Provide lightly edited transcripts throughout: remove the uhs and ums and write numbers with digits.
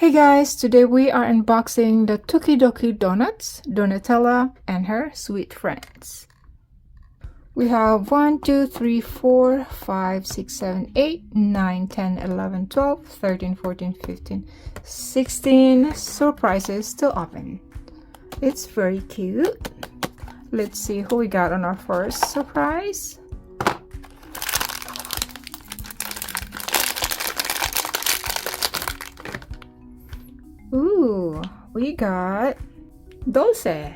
Hey guys, today we are unboxing the Tokidoki donuts, Donutella and her sweet friends. We have 1, 2, 3, 4, 5, 6, 7, 8, 9, 10, 11, 12, 13, 14, 15, 16 surprises to open. It's very cute. Let's see who we got on our first surprise. Ooh, we got Dulce.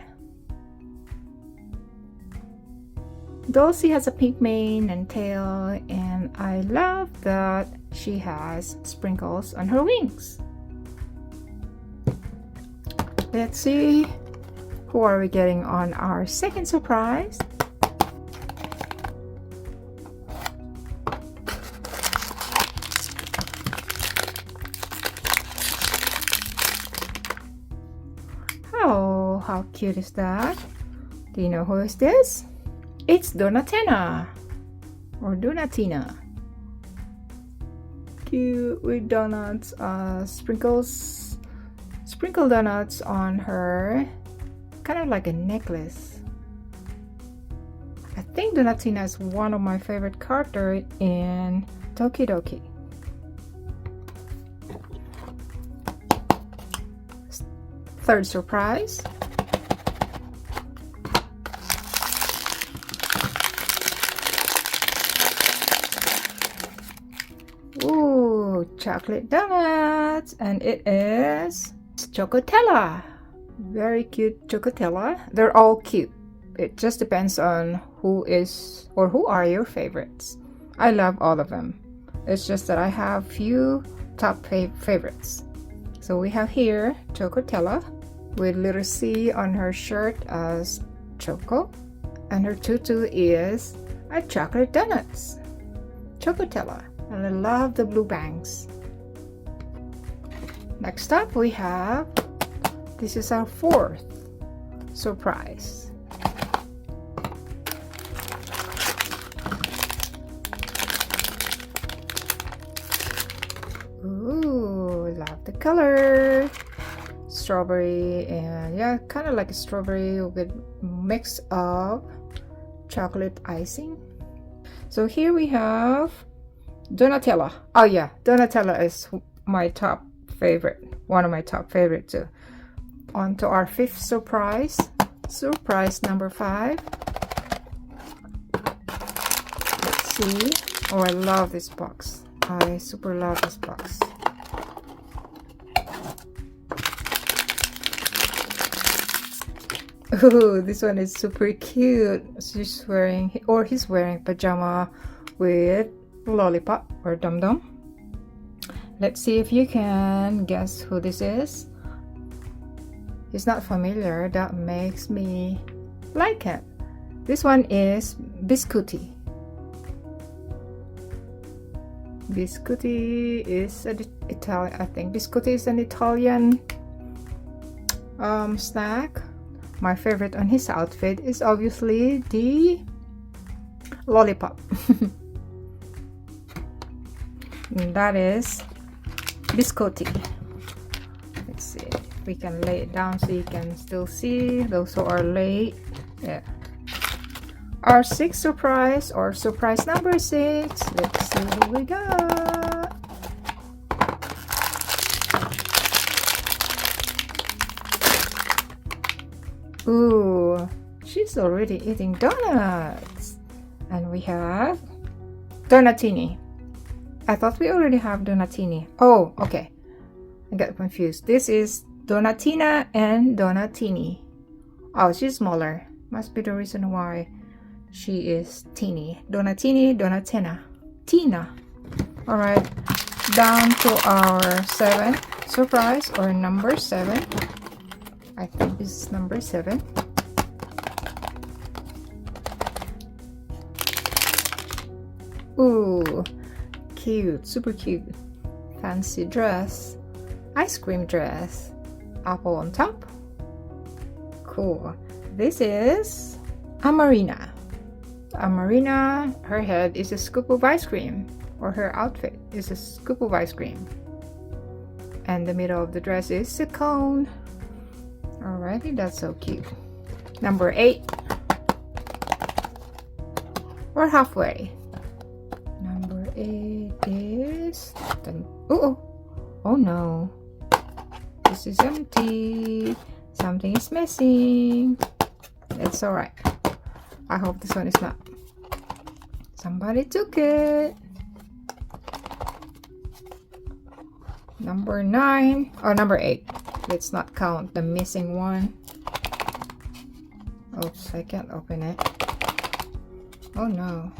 Dulce has a pink mane and tail, and I love that she has sprinkles on her wings. Let's see who are we getting on our second surprise. Oh, how cute is that? Do you know who is this? It's Donatella or Donatina. Cute with donuts, sprinkle donuts on her, kind of like a necklace. I think Donatina is one of my favorite characters in Tokidoki. Third surprise. Ooh, chocolate donuts, and it is Chocotella. Very cute Chocotella. They're all cute. It just depends on who is or who are your favorites. I love all of them. It's just that I have few top favorites. So we have here Chocotella with little C on her shirt as Choco, and her tutu is a chocolate donuts. Chocotella, and I love the blue bangs. Next up we have, this is our fourth surprise. Ooh, love the color. Strawberry, and yeah, kind of like a strawberry with mix of chocolate icing. So here we have Donatella. Oh yeah, Donatella is my top favorite, one of my top favorite too. On to our fifth surprise, surprise number 5. Let's see. Oh, I love this box. I super love this box. Ooh, this one is super cute. She's wearing, or he's wearing pajama with lollipop or dum dum. Let's see if you can guess who this is. He's not familiar. That makes me like him. This one is Biscuity. Biscuity is an Italian, I think Biscuity is an Italian snack. My favorite on his outfit is obviously the lollipop. And that is Biscotti. Let's see if we can lay it down so you can still see those who are late. Yeah. Our sixth surprise, or surprise number 6. Let's see what we got. Ooh, she's already eating donuts. And we have Donatini. I thought we already have Donatini. Oh, okay. I got confused. This is Donatina and Donatini. Oh, she's smaller. Must be the reason why she is teeny. Donatini, Donatina. Tina. Alright. Down to our 7th surprise, or number 7. I think this is number 7. Ooh, cute, super cute. Fancy dress, ice cream dress, apple on top. Cool. This is Amarina. Amarina, her head is a scoop of ice cream, or her outfit is a scoop of ice cream. and the middle of the dress is a cone. Alrighty, that's so cute. Number 8. We're halfway. Number 8 is oh no, this is empty. Something is missing. It's alright. I hope this one is not. Somebody took it. Number 9 or number 8. Let's not count the missing one. Oops, I can't open it. Oh no.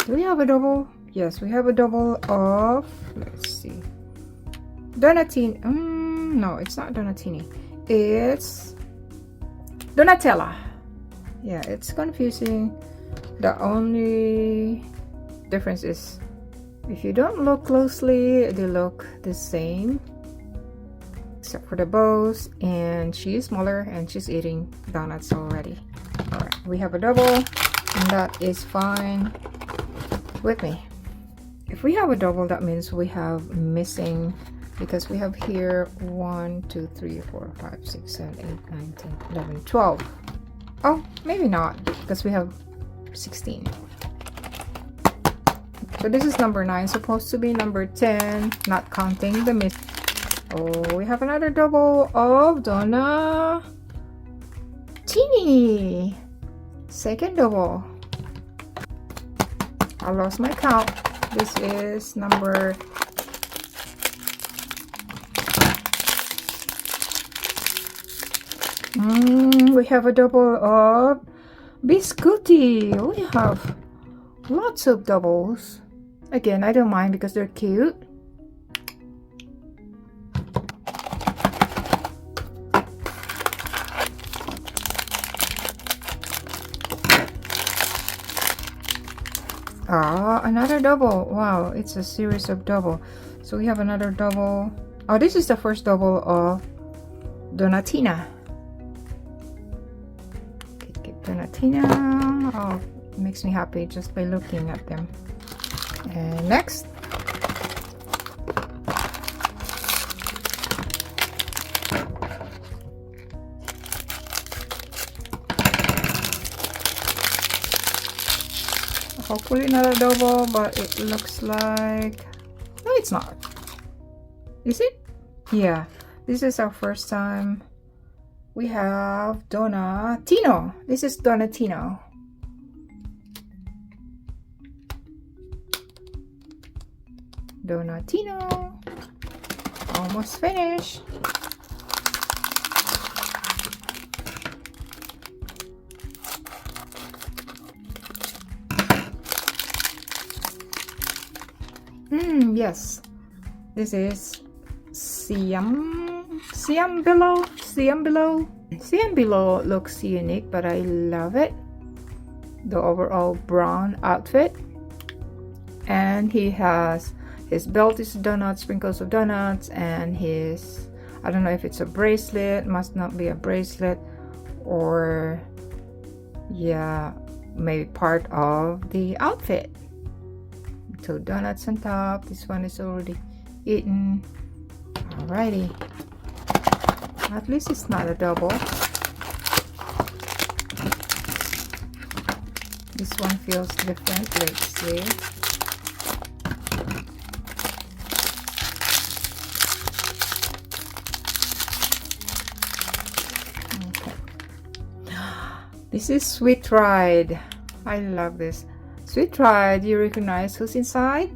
Do we have a double? Yes, we have a double of, let's see, Donatini. No, it's not Donatini. It's Donutella. Yeah, it's confusing. The only difference is if you don't look closely, they look the same except for the bows, and she's smaller and she's eating donuts already. All right, we have a double, and that is fine with me. If we have a double, that means we have missing, because we have here 1 2 3 4 5 6 7 8 9 10 11 12. Oh, maybe not, because we have 16. So this is number 9, supposed to be number 10, not counting the miss. Oh, we have another double of Donatini. Second double. I lost my count. This is number we have a double of Biscuity. We have lots of doubles. Again, I don't mind because they're cute. Ah, another double. Wow, it's a series of double. So we have another double. Oh, this is the first double of Donatina. Donatina. Oh, it makes me happy just by looking at them. And next. Hopefully not a double, but it looks like... No, it's not. Is it? Yeah. This is our first time. We have Donatino. This is Donatino. Donatino. Almost finished. Yes, this is Ciambello. Ciambello looks unique, but I love it. The overall brown outfit, and he has his belt is donuts, sprinkles of donuts, and his, I don't know if it's a bracelet, must not be a bracelet, or yeah, maybe part of the outfit. So donuts on top. This one is already eaten. Alrighty. At least it's not a double. This one feels different. Let's see. Okay. This is Sweet Ride. I love this. Sweet Ride, you recognize who's inside?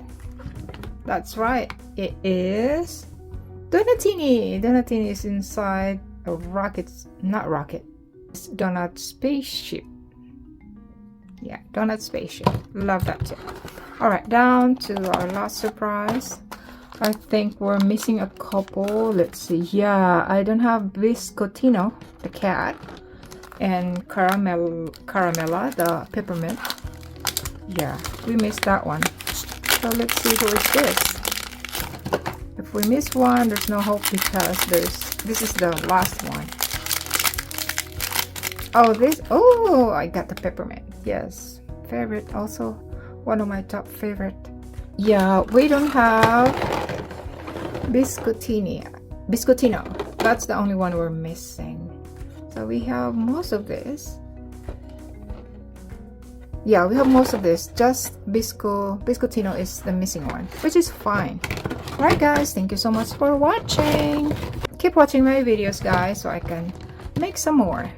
That's right, it is Donatini. Donatini is inside a rocket, not rocket, it's donut spaceship. Yeah, donut spaceship. Love that too. Alright, down to our last surprise. I think we're missing a couple. Let's see. Yeah, I don't have Biscottino, the cat, and Caramella, the peppermint. Yeah, we missed that one. So let's see who is this. If we miss one, there's no hope, because this is the last one. Oh, this. Oh, I got the peppermint. Yes, favorite. Also, one of my top favorite. Yeah, we don't have biscottino. That's the only one we're missing. So we have most of this. Yeah, we have most of this. Just biscottino is the missing one, which is fine. Alright guys, thank you so much for watching. Keep watching my videos guys so I can make some more.